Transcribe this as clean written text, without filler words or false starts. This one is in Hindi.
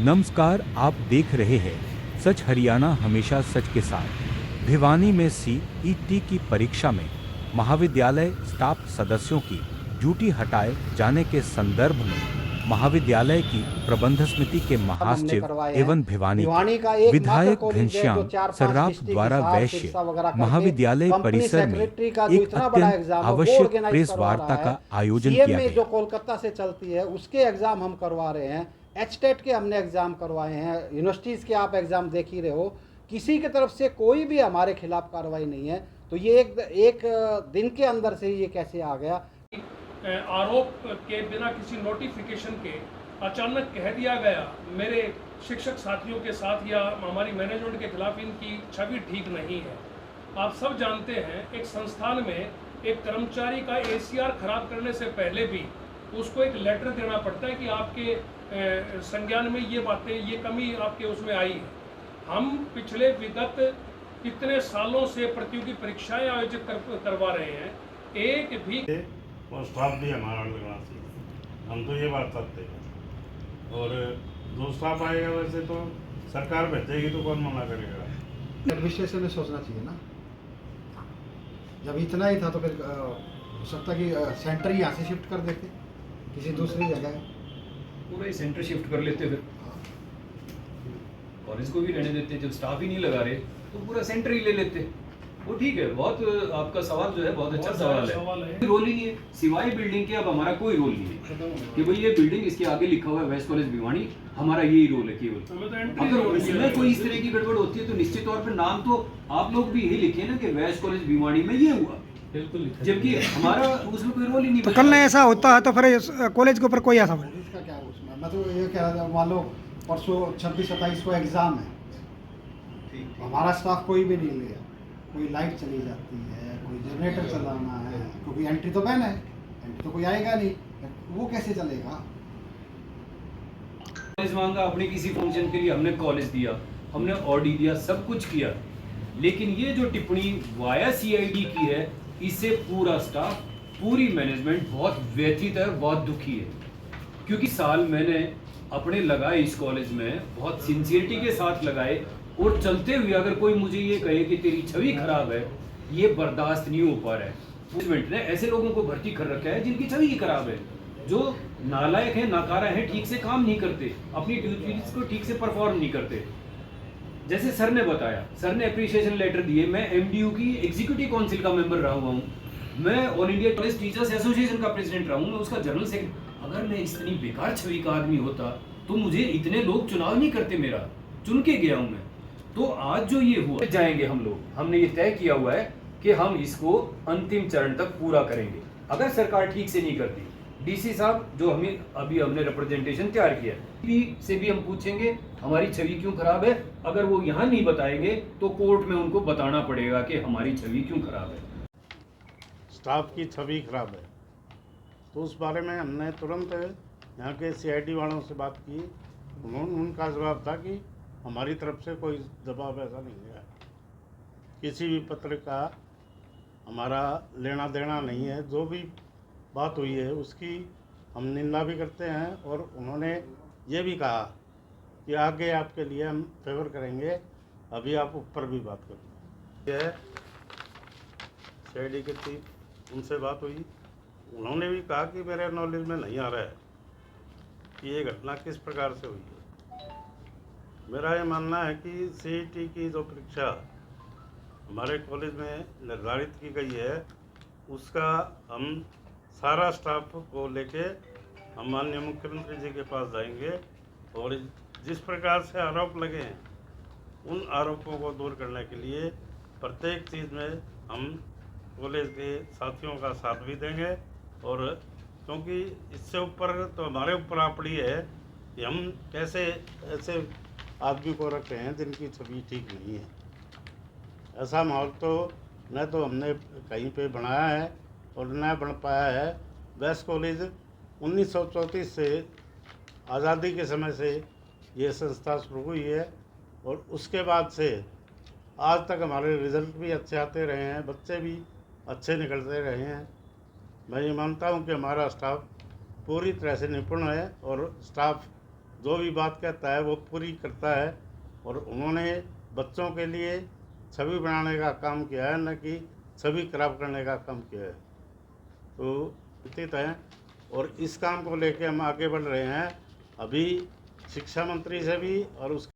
नमस्कार, आप देख रहे हैं सच हरियाणा हमेशा सच के साथ। भिवानी में सीईटी की परीक्षा में महाविद्यालय स्टाफ सदस्यों की ड्यूटी हटाए जाने के संदर्भ में महाविद्यालय की प्रबंध समिति के हमने महासचिव करवाए हैं। एवं भिवानी के भिवानी का एकमात्र विधायक कॉलेज है जो घनश्याम 4-5 सर्राफ डिस्ट्रिक्ट द्वारा हिसार वैश्य सिरसा वगैरह करके महाविद्यालय कंपनी परिसर में सेक्रेटरी का जो एक इतना बड़ा अत्यंत एग्जाम है वो आवश्यक ऑर्गेनाइज प्रेस करवा वार्ता रहा है। का आयोजन सीएम किया में जो गया। कोलकाता से चलती है उसके एग्जाम हम करवा रहे हैं। एचटेट के हमने एग्जाम करवाए हैं। यूनिवर्सिटीज़ के आप एग्जाम देख ही रहे हो। किसी की तरफ से कोई भी हमारे खिलाफ कार्रवाई नहीं है। तो ये एक दिन के अंदर से ये कैसे आ गया? आरोप के बिना किसी नोटिफिकेशन के अचानक कह दिया गया मेरे शिक्षक साथियों के साथ या हमारी मैनेजमेंट के खिलाफ इनकी छवि ठीक नहीं है। आप सब जानते हैं एक संस्थान में एक कर्मचारी का एसीआर खराब करने से पहले भी उसको एक लेटर देना पड़ता है कि आपके संज्ञान में ये बातें, ये कमी आपके उसमें आई है। हम पिछले विगत कितने सालों से प्रतियोगी परीक्षाएं आयोजित करवा रहे हैं, एक भी और स्टाफ भी हमारा लगना चाहिए। हम तो ये बात करते हैं। और जो स्टाफ आएगा वैसे तो सरकार भेजेगी तो कौन मना करेगा। एडमिनिस्ट्रेशन में सोचना चाहिए ना। जब इतना ही था तो फिर हो सकता कि सेंटर ही यहाँ से शिफ्ट कर देते किसी दूसरी जगह। पूरा ही सेंटर शिफ्ट कर लेते, फिर कॉलेज को भी रहने देते। जब स्टाफ ही नहीं लगा रहे तो पूरा सेंटर ही ले लेते। वो ठीक है। बहुत आपका सवाल जो है बहुत अच्छा सवाल है। कोई रोल ही नहीं है सिवाय बिल्डिंग के। अब हमारा कोई रोल नहीं है कि भाई ये बिल्डिंग, इसके आगे लिखा हुआ है वेस्ट कॉलेज भिवानी, हमारा यही रोल है केवल। अगर उसमें कोई इस तरह की गड़बड़ होती है तो निश्चित तौर पर नाम तो आप लोग भी यही लिखे ना कि वेस्ट कॉलेज भिवानी में ये हुआ, जबकि हमारा उसमें कोई रोल ही नहीं। तो कल ऐसा होता है तो फिर कॉलेज के ऊपर कोई ऐसा इसका क्या उसमें मैं तो ये कह रहा था, मान लो परसों 26-27 को एग्ज़ाम है, हमारा स्टाफ कोई भी नहीं लिया, कोई लाइट चली जाती है, कोई जनरेटर चलाना है, क्योंकि एंट्री तो बैन है, एंट्री तो कोई आएगा नहीं, वो कैसे चलेगा? कॉलेज मांगा अपने किसी फंक्शन के लिए, हमने कॉलेज दिया, हमने ऑडी दिया, सब कुछ किया, लेकिन ये जो टिप्पणी वाया सीआईडी की है, इससे पूरा स्टाफ, पूरी मैनेजमेंट बहुत व्यथित है, बहुत दुखी है। क्योंकि साल मैंने अपने लगाए इस कॉलेज में, बहुत सिंसियरिटी के साथ लगाए, और चलते हुए अगर कोई मुझे ये कहे कि तेरी छवि खराब है, ये बर्दाश्त नहीं हो पा रहा है। मैनेजमेंट ने ऐसे लोगों को भर्ती कर रखा है जिनकी छवि ही खराब है, जो नालायक है, नाकारा है, ठीक से काम नहीं करते, अपनी ड्यूटीज को ठीक से परफॉर्म नहीं करते। जैसे सर ने बताया, सर ने अप्रिसिएशन लेटर दिए। मैं एमडीयू की एग्जीक्यूटिव काउंसिल का मेंबर रहा हुआ हूँ, मैं all India college teachers association का प्रेसिडेंट रहा हूँ, मैं उसका जनरल सेक्रेटरी। अगर मैं इतनी बेकार छवि का आदमी होता तो मुझे इतने लोग चुनाव नहीं करते, मेरा चुन के गया हूँ मैं। तो आज जो ये हुआ, जाएंगे हम लोग, हमने ये तय किया हुआ है कि हम इसको अंतिम चरण तक पूरा करेंगे। अगर सरकार ठीक से नहीं करती, डीसी साहब जो हमें अभी हमने रिप्रेजेंटेशन तैयार किया है से भी हम पूछेंगे हमारी छवि क्यों खराब है। अगर वो यहाँ नहीं बताएंगे तो कोर्ट में उनको बताना पड़ेगा कि हमारी छवि क्यों खराब है। स्टाफ की छवि खराब है तो उस बारे में हमने तुरंत यहाँ के सीआईडी वालों से बात की। उनका जवाब था कि हमारी तरफ से कोई दबाव ऐसा नहीं है, किसी भी पत्र का हमारा लेना देना नहीं है। जो भी बात हुई है उसकी हम निंदा भी करते हैं, और उन्होंने ये भी कहा कि आगे आपके लिए हम फेवर करेंगे, अभी आप ऊपर भी बात करें। यह सीआईडी के चीफ, उनसे बात हुई, उन्होंने भी कहा कि मेरे नॉलेज में नहीं आ रहा है कि ये घटना किस प्रकार से हुई है। मेरा ये मानना है कि सीईटी की जो परीक्षा हमारे कॉलेज में निर्धारित की गई है, उसका हम सारा स्टाफ को लेके हम माननीय मुख्यमंत्री जी के पास जाएंगे, और जिस प्रकार से आरोप लगे हैं उन आरोपों को दूर करने के लिए प्रत्येक चीज़ में हम कॉलेज के साथियों का साथ भी देंगे। और क्योंकि इससे ऊपर तो हमारे ऊपर आ पड़ी है कि हम कैसे ऐसे आदमी को रख रहे हैं जिनकी छवि ठीक नहीं है। ऐसा माहौल तो न तो हमने कहीं पे बनाया है और न बन पाया है। वेस्ट कॉलेज 1934 से आज़ादी के समय से ये संस्था शुरू हुई है, और उसके बाद से आज तक हमारे रिज़ल्ट भी अच्छे आते रहे हैं, बच्चे भी अच्छे निकलते रहे हैं। मैं ये मानता हूँ कि हमारा स्टाफ पूरी तरह से निपुण है, और स्टाफ जो भी बात कहता है वो पूरी करता है, और उन्होंने बच्चों के लिए छवि बनाने का काम किया है, न कि छवि खराब करने का काम किया है। तो चिंतित हैं और इस काम को लेके हम आगे बढ़ रहे हैं। अभी शिक्षा मंत्री से भी और उस